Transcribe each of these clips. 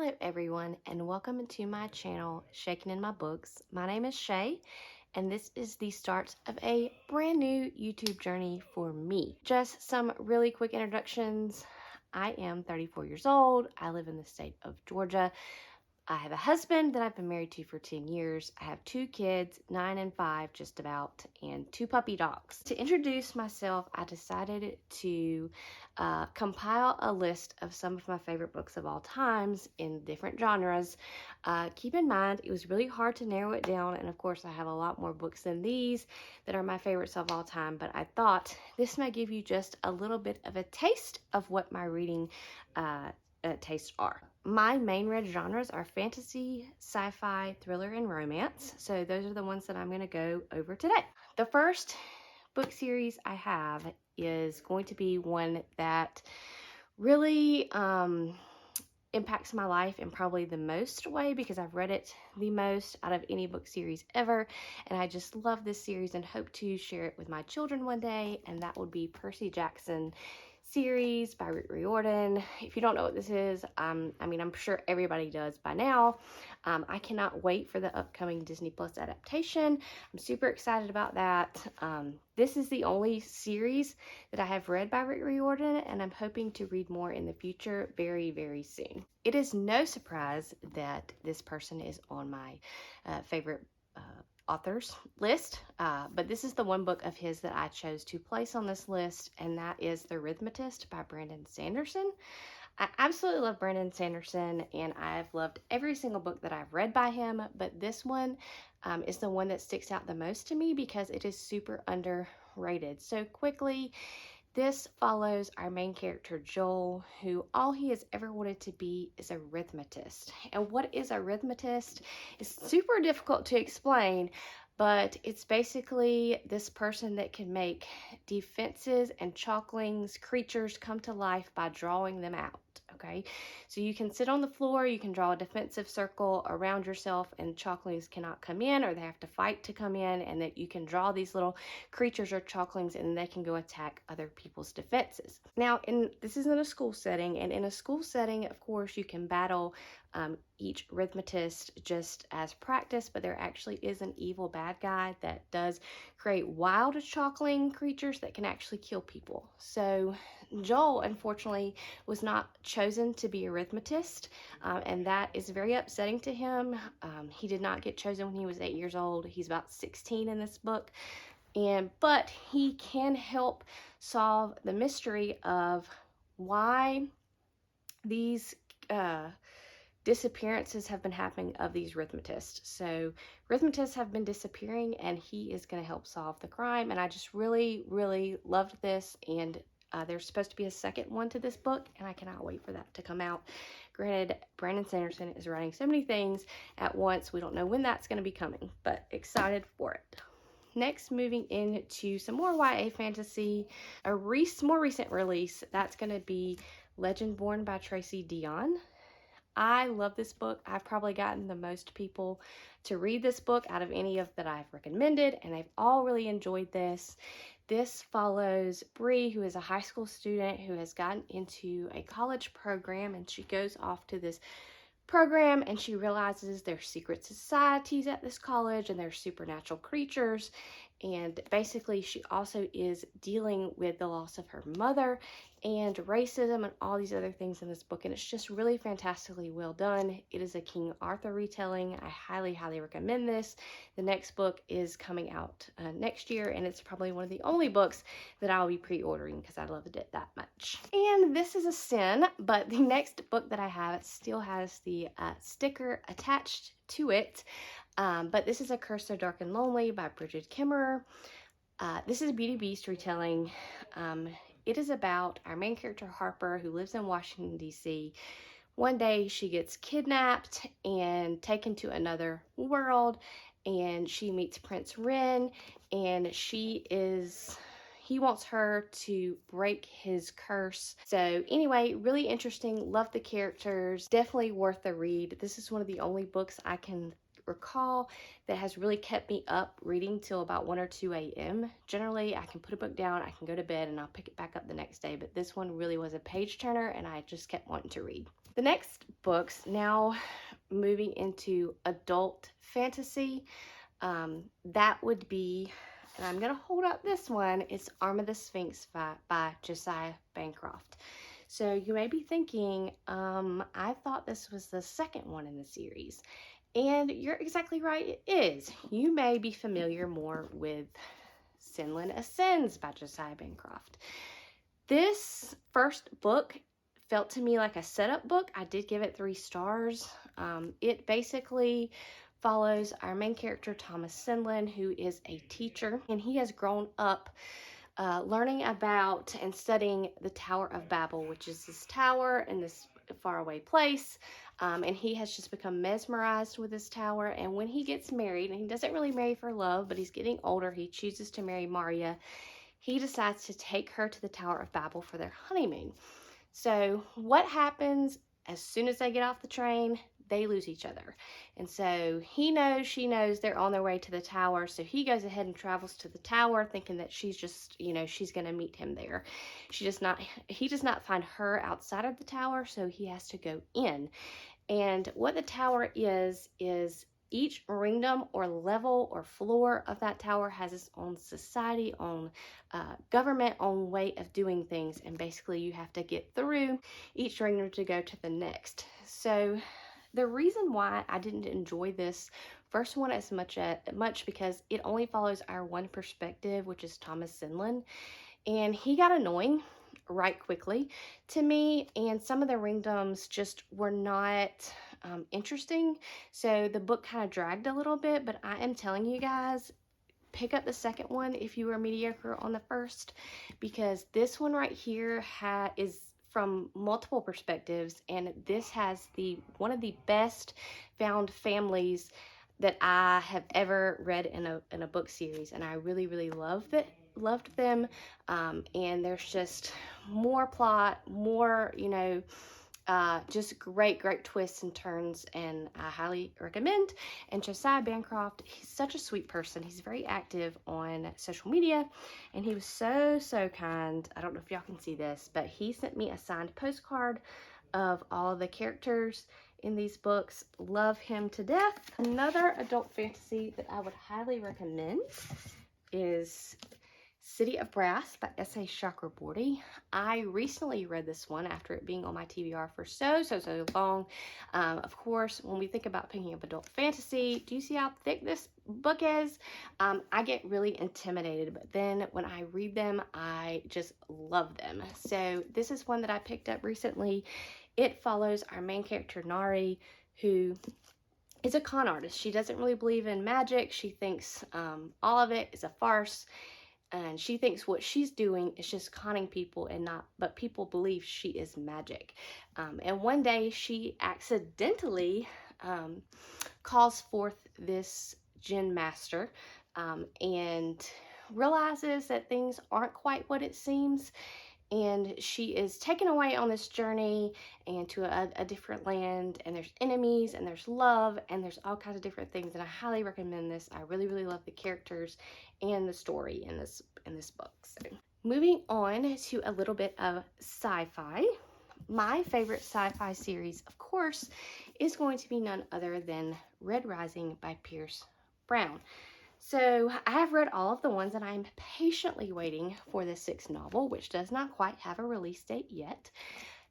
Hello everyone and welcome to my channel Shaking in My Books. My name is Shay and this is the start of a brand new YouTube journey for me. Just some really quick introductions. I am 34 years old. I live in the state of Georgia. I have a husband that I've been married to for 10 years. I have 2 kids, 9 and 5 just about, and 2 puppy dogs. To introduce myself, I decided to compile a list of some of my favorite books of all times in different genres. Keep in mind, it was really hard to narrow it down, and of course I have a lot more books than these that are my favorites of all time, but I thought this might give you just a little bit of a taste of what my reading tastes are. My main read genres are fantasy, sci-fi, thriller, and romance. So those are the ones that I'm going to go over today. The first book series I have is going to be one that really impacts my life in probably the most way because I've read it the most out of any book series ever, and I just love this series and hope to share it with my children one day, and that would be Percy Jackson series by Rick Riordan. If you don't know what this is, I'm sure everybody does by now. I cannot wait for the upcoming Disney Plus adaptation. I'm super excited about that. This is the only series that I have read by Rick Riordan, and I'm hoping to read more in the future very, very soon. It is no surprise that this person is on my favorite authors list, but this is the one book of his that I chose to place on this list, and that is The Rhythmist by Brandon Sanderson. I absolutely love Brandon Sanderson, and I've loved every single book that I've read by him, but this one is the one that sticks out the most to me because it is super underrated. So quickly, this follows our main character, Joel, who all he has ever wanted to be is a rhythmist. And what is a rhythmist? It's super difficult to explain, but it's basically this person that can make defenses and chalklings, creatures come to life by drawing them out. Okay, so you can sit on the floor, you can draw a defensive circle around yourself, and chalklings cannot come in, or they have to fight to come in, and that you can draw these little creatures or chalklings and they can go attack other people's defenses. Now, this is in a school setting, and in a school setting, of course, you can battle each rhythmist just as practice, but there actually is an evil bad guy that does create wild chalkling creatures that can actually kill people. So Joel, unfortunately, was not chosen to be a rhythmist, and that is very upsetting to him. He did not get chosen when he was 8 years old. He's about 16 in this book, but he can help solve the mystery of why these disappearances have been happening of these rhythmists. So rhythmists have been disappearing, and he is going to help solve the crime, and I just really, really loved this, and there's supposed to be a second one to this book, and I cannot wait for that to come out. Granted, Brandon Sanderson is writing so many things at once, we don't know when that's going to be coming, but excited for it. Next, moving into some more YA fantasy, a more recent release, that's going to be Legend Born by Tracy Deonn. I love this book. I've probably gotten the most people to read this book out of any of that I've recommended, and they've all really enjoyed this. This follows Bree, who is a high school student who has gotten into a college program, and she goes off to this program and she realizes there's secret societies at this college and there's supernatural creatures, and basically she also is dealing with the loss of her mother and racism and all these other things in this book, and it's just really fantastically well done. It is a King Arthur retelling. I highly recommend this. The next book is coming out next year, and it's probably one of the only books that I'll be pre-ordering because I loved it that much. And this is a sin, but the next book that I have still has the sticker attached to it, but this is A Curse So Dark and Lonely by Brigid Kemmerer. This is a Beauty Beast retelling. It is about our main character, Harper, who lives in Washington, D.C. One day she gets kidnapped and taken to another world, and she meets Prince Ren, and he wants her to break his curse. So anyway, really interesting. Love the characters. Definitely worth the read. This is one of the only books I can recall that has really kept me up reading till about 1 or 2 a.m. Generally, I can put a book down, I can go to bed, and I'll pick it back up the next day, but this one really was a page turner, and I just kept wanting to read. The next books, now moving into adult fantasy, that would be, and I'm going to hold up this one, it's Arm of the Sphinx by Josiah Bancroft. So you may be thinking, I thought this was the second one in the series. And you're exactly right, it is. You may be familiar more with Sinlin Ascends by Josiah Bancroft. This first book felt to me like a setup book. I did give it 3 stars. It basically follows our main character, Thomas Sinlin, who is a teacher, and he has grown up learning about and studying the Tower of Babel, which is this tower in this faraway place. And he has just become mesmerized with this tower. And when he gets married, and he doesn't really marry for love, but he's getting older, he chooses to marry Maria. He decides to take her to the Tower of Babel for their honeymoon. So what happens as soon as they get off the train? They lose each other. And so he knows, she knows they're on their way to the tower. So he goes ahead and travels to the tower thinking that she's just, she's going to meet him there. He does not find her outside of the tower, so he has to go in. And what the tower is each ringdom or level or floor of that tower has its own society, own government, own way of doing things. And basically you have to get through each ringdom to go to the next. So the reason why I didn't enjoy this first one as much because it only follows our one perspective, which is Thomas Sinlin. And he got annoying right quickly to me, and some of the ringdoms just were not interesting. So the book kind of dragged a little bit, but I am telling you guys, pick up the second one if you were mediocre on the first, because this one right here is from multiple perspectives, and this has one of the best found families that I have ever read in a book series, and I really, really loved them. And there's just more plot, more, just great twists and turns, and I highly recommend. And Josiah Bancroft, he's such a sweet person. He's very active on social media, and he was so kind. I don't know if y'all can see this, but he sent me a signed postcard of all the characters in these books. Love him to death. Another adult fantasy that I would highly recommend is City of Brass by S.A. Chakraborty. I recently read this one after it being on my TBR for so long. Of course, when we think about picking up adult fantasy, do you see how thick this book is? I get really intimidated, but then when I read them, I just love them. So this is one that I picked up recently. It follows our main character, Nari, who is a con artist. She doesn't really believe in magic. She thinks all of it is a farce. And she thinks what she's doing is just conning people but people believe she is magic. And one day she accidentally calls forth this Djinn master and realizes that things aren't quite what it seems. And she is taken away on this journey and to a different land, and there's enemies and there's love and there's all kinds of different things, and I highly recommend this. I really love the characters and the story in this book. So moving on to a little bit of sci-fi. My favorite sci-fi series, of course, is going to be none other than Red Rising by Pierce Brown. So I have read all of the ones, and I'm patiently waiting for the 6th novel, which does not quite have a release date yet.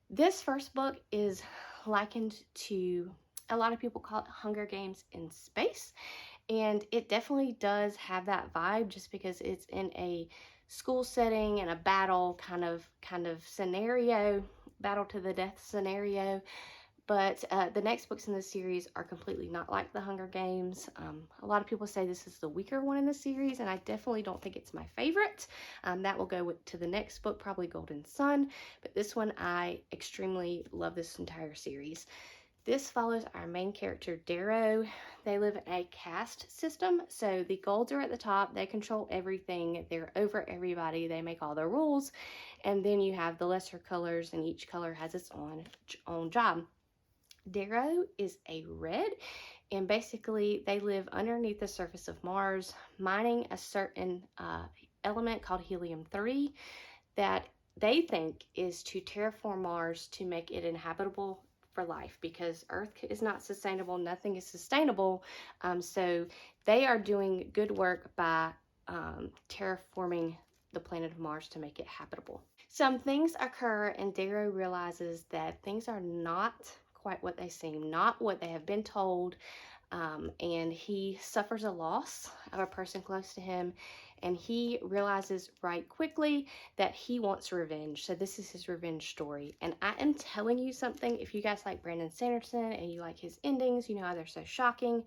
This first book is likened to, a lot of people call it Hunger Games in space, and it definitely does have that vibe just because it's in a school setting and a battle kind of scenario, battle to the death scenario. But the next books in the series are completely not like the Hunger Games. A lot of people say this is the weaker one in the series, and I definitely don't think it's my favorite. That will go to the next book, probably Golden Sun. But this one, I extremely love this entire series. This follows our main character, Darrow. They live in a caste system, so the golds are at the top. They control everything. They're over everybody. They make all the rules. And then you have the lesser colors, and each color has its own job. Darrow is a red, and basically they live underneath the surface of Mars, mining a certain element called helium-3 that they think is to terraform Mars to make it inhabitable for life, because Earth is not sustainable. Nothing is sustainable. So they are doing good work by terraforming the planet of Mars to make it habitable. Some things occur, and Darrow realizes that things are not quite what they seem, not what they have been told, and he suffers a loss of a person close to him, and he realizes right quickly that he wants revenge. So this is his revenge story, and I am telling you something. If you guys like Brandon Sanderson and you like his endings, you know how they're so shocking.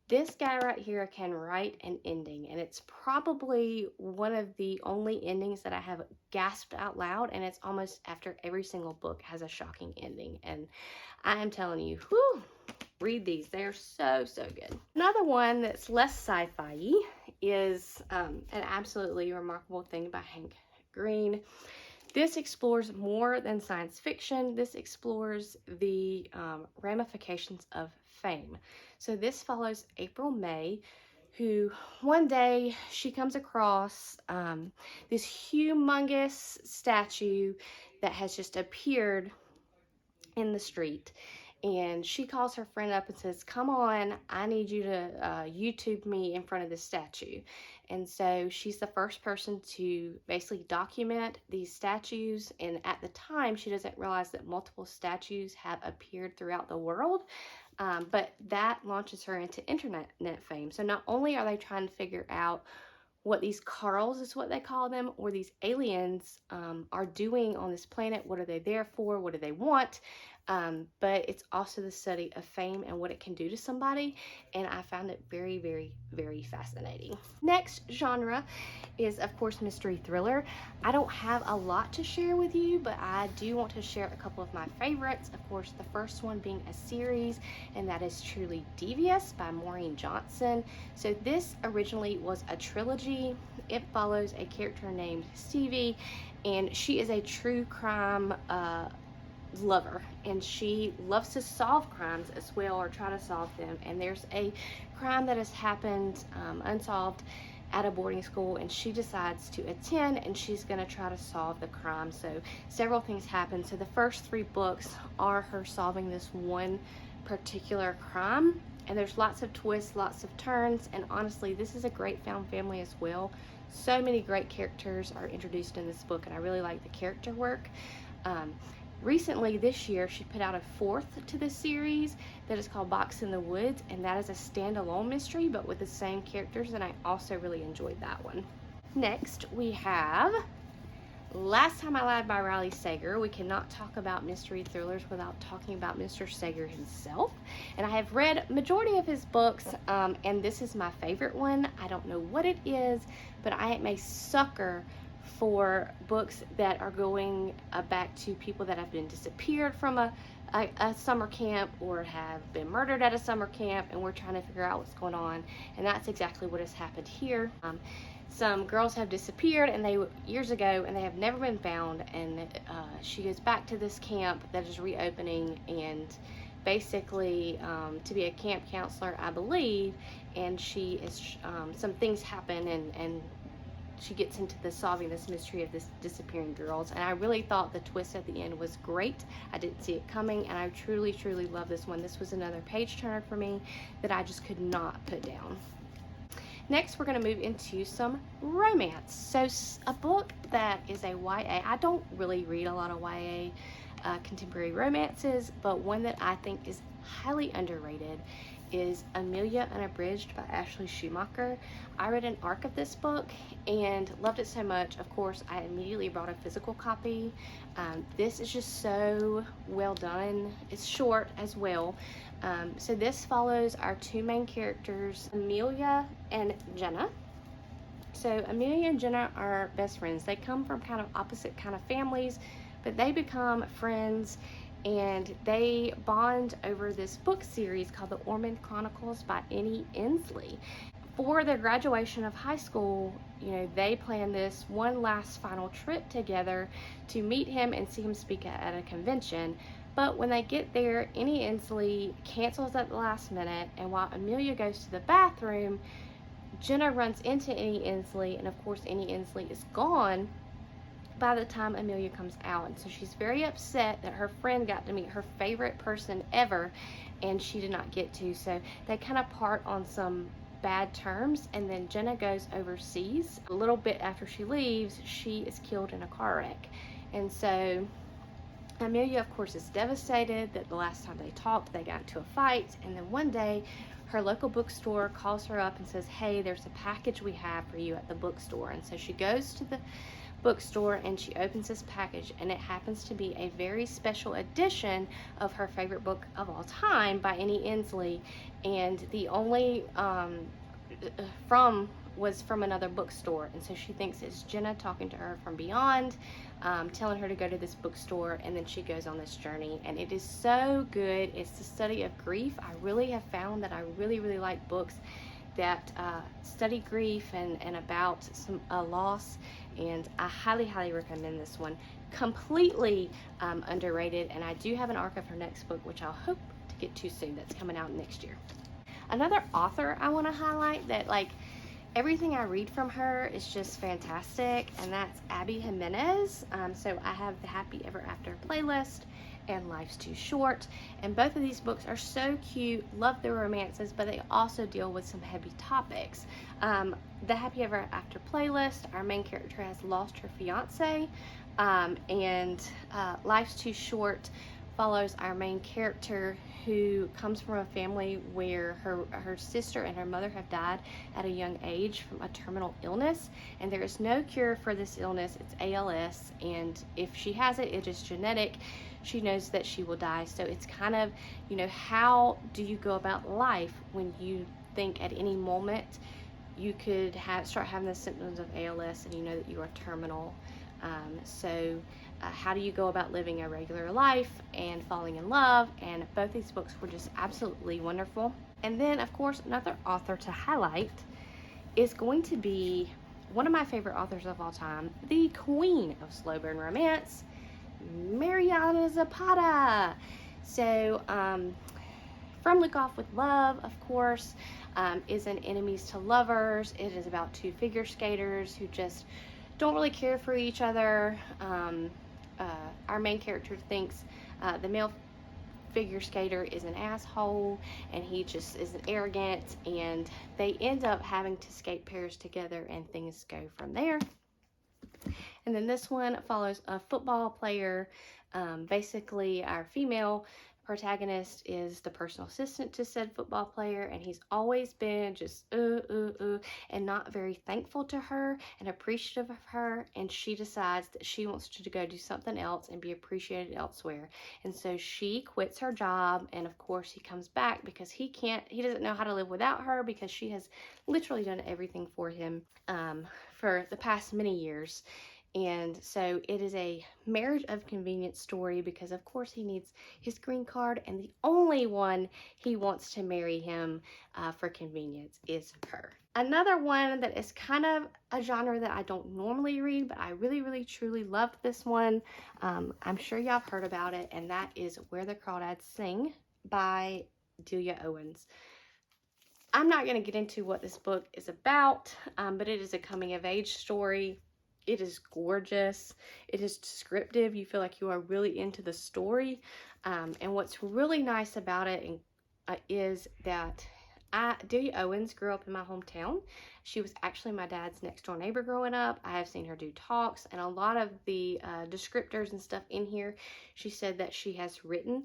This guy right here can write an ending, and it's probably one of the only endings that I have gasped out loud, and it's almost after every single book has a shocking ending. And I am telling you, whew, read these. They are so, so good. Another one that's less sci-fi is An Absolutely Remarkable Thing by Hank Green. This explores more than science fiction. This explores the ramifications of fame. So this follows April May, who one day she comes across this humongous statue that has just appeared in the street. And she calls her friend up and says, come on, I need you to YouTube me in front of this statue. And so she's the first person to basically document these statues. And at the time, she doesn't realize that multiple statues have appeared throughout the world. But that launches her into internet fame. So not only are they trying to figure out what these Carls is what they call them, or these aliens are doing on this planet. What are they there for? What do they want? But it's also the study of fame and what it can do to somebody, and I found it very, very, very fascinating. Next genre is, of course, mystery thriller. I don't have a lot to share with you, but I do want to share a couple of my favorites. Of course, the first one being a series, and that is Truly Devious by Maureen Johnson. So this originally was a trilogy. It follows a character named Stevie, and she is a true crime lover, and she loves to solve crimes as well, or try to solve them. And there's a crime that has happened unsolved at a boarding school, and she decides to attend, and she's going to try to solve the crime. So several things happen. So the first 3 books are her solving this one particular crime, and there's lots of twists, lots of turns, and honestly, this is a great found family as well. So many great characters are introduced in this book, and I really like the character work. Recently, this year, she put out a 4th to this series that is called Box in the Woods, and that is a standalone mystery, but with the same characters, and I also really enjoyed that one. Next, we have Last Time I Lied by Riley Sager. We cannot talk about mystery thrillers without talking about Mr. Sager himself, and I have read majority of his books, and this is my favorite one. I don't know what it is, but I am a sucker for books that are going back to people that have been disappeared from a summer camp, or have been murdered at a summer camp, and we're trying to figure out what's going on. And that's exactly what has happened here. Some girls have disappeared, and they years ago, and they have never been found. And she goes back to this camp that is reopening, and basically to be a camp counselor, I believe. And she is some things happen, and she gets into solving this mystery of this disappearing girls. And I really thought the twist at the end was great. I didn't see it coming, and I truly, truly love this one. This was another page turner for me that I just could not put down. Next, we're going to move into some romance. So a book that is a YA. I don't really read a lot of YA contemporary romances, but one that I think is highly underrated is Amelia Unabridged by Ashley Schumacher. I read an arc of this book and loved it so much. Of course, I immediately bought a physical copy. This is just so well done. It's short as well. So this follows our 2 main characters, Amelia and Jenna. So Amelia and Jenna are best friends. They come from kind of opposite kind of families, but they become friends, and they bond over this book series called The Ormond Chronicles by Annie Ensley. For their graduation of high school, they plan this one last final trip together to meet him and see him speak at a convention. But when they get there, Annie Ensley cancels at the last minute, and while Amelia goes to the bathroom, Jenna runs into Annie Ensley, and of course Annie Ensley is gone. by the time Amelia comes out. And so she's very upset that her friend got to meet her favorite person ever and she did not get to. So they kind of part on some bad terms, and then Jenna goes overseas. A little bit after she leaves, she is killed in a car wreck. And so Amelia, of course, is devastated that the last time they talked, they got into a fight. And then one day, her local bookstore calls her up and says, hey, there's a package we have for you at the bookstore. And so she goes to the bookstore and she opens this package, and it happens to be a very special edition of her favorite book of all time by Annie Ensley. And the only was from another bookstore, and so she thinks it's Jenna talking to her from beyond, telling her to go to this bookstore, and then she goes on this journey, and it is so good. It's the study of grief. I really have found that I really like books that study grief and about some loss, and I highly recommend this one. Completely underrated, and I do have an arc of her next book, which I'll hope to get to soon. That's coming out next year. Another author I want to highlight that, like, everything I read from her is just fantastic, and that's Abby Jimenez. So I have the Happy Ever After playlist and Life's Too Short, and both of these books are so cute. Love their romances, but they also deal with some heavy topics. The Happy Ever After playlist, our main character has lost her fiance, and Life's Too Short follows our main character who comes from a family where her sister and her mother have died at a young age from a terminal illness, and there is no cure for this illness. It's ALS, and if she has it, it is genetic. She knows that she will die. So it's kind of, you know, how do you go about life when you think at any moment you could start having the symptoms of ALS and you know that you are terminal. How do you go about living a regular life and falling in love? And both these books were just absolutely wonderful. And then, of course, another author to highlight is going to be one of my favorite authors of all time, the queen of slow burn romance, Mariana Zapata. So, from Look Off with Love, of course, is an enemies to lovers. It is about two figure skaters who just don't really care for each other. Our main character thinks the male figure skater is an asshole, and he just is arrogant, and they end up having to skate pairs together, and things go from there. And then this one follows a football player. Basically, our female protagonist is the personal assistant to said football player, and he's always been just and not very thankful to her and appreciative of her, and she decides that she wants to go do something else and be appreciated elsewhere. And so she quits her job, and of course he comes back because he doesn't know how to live without her, because she has literally done everything for him for the past many years. And so it is a marriage of convenience story, because of course he needs his green card, and the only one he wants to marry him for convenience is her. Another one that is kind of a genre that I don't normally read, but I really truly loved this one. I'm sure y'all have heard about it, and that is Where the Crawdads Sing by Delia Owens. I'm not going to get into what this book is about, but it is a coming of age story. It is gorgeous. It is descriptive. You feel like you are really into the story. And what's really nice about it is that Delia Owens grew up in my hometown. She was actually my dad's next door neighbor growing up. I have seen her do talks, and a lot of the descriptors and stuff in here, she said that she has written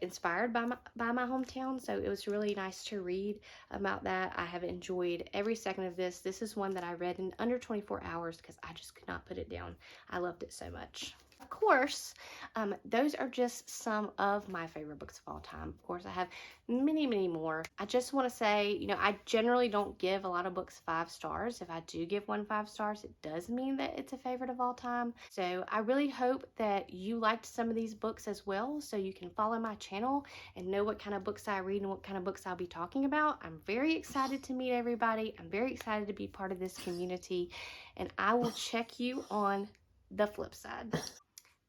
inspired by my hometown. So it was really nice to read about that. I have enjoyed every second of this. This is one that I read in under 24 hours because I just could not put it down. I loved it so much. Of course, those are just some of my favorite books of all time. Of course, I have many more. I just want to say, you know, I generally don't give a lot of books 5 stars. If I do give one 5 stars, it does mean that it's a favorite of all time. So I really hope that you liked some of these books as well, so you can follow my channel and know what kind of books I read and what kind of books I'll be talking about. I'm very excited to meet everybody. I'm very excited to be part of this community, and I will check you on the flip side.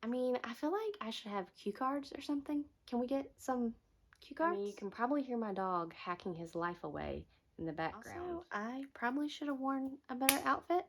I mean, I feel like I should have cue cards or something. Can we get some cue cards? I mean, you can probably hear my dog hacking his life away in the background. Also, I probably should have worn a better outfit.